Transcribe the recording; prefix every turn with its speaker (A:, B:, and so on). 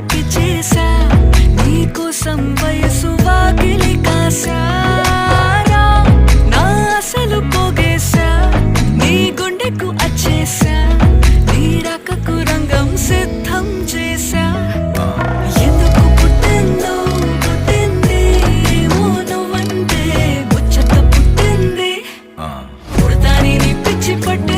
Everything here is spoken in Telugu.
A: తలకి చేసా నీకోసం వయసు వాకిలి కాసారా నా అసలు పోగేశా నీ గుండెకు అచ్చేసా నీ రాకకు రంగం సిద్ధం చేసా ఎందుకు పుట్టిందో పుట్టింది ఏమో నువ్వంటే ముచ్చట పుట్టింది పుడతాని నీ పిచ్చి పట్టే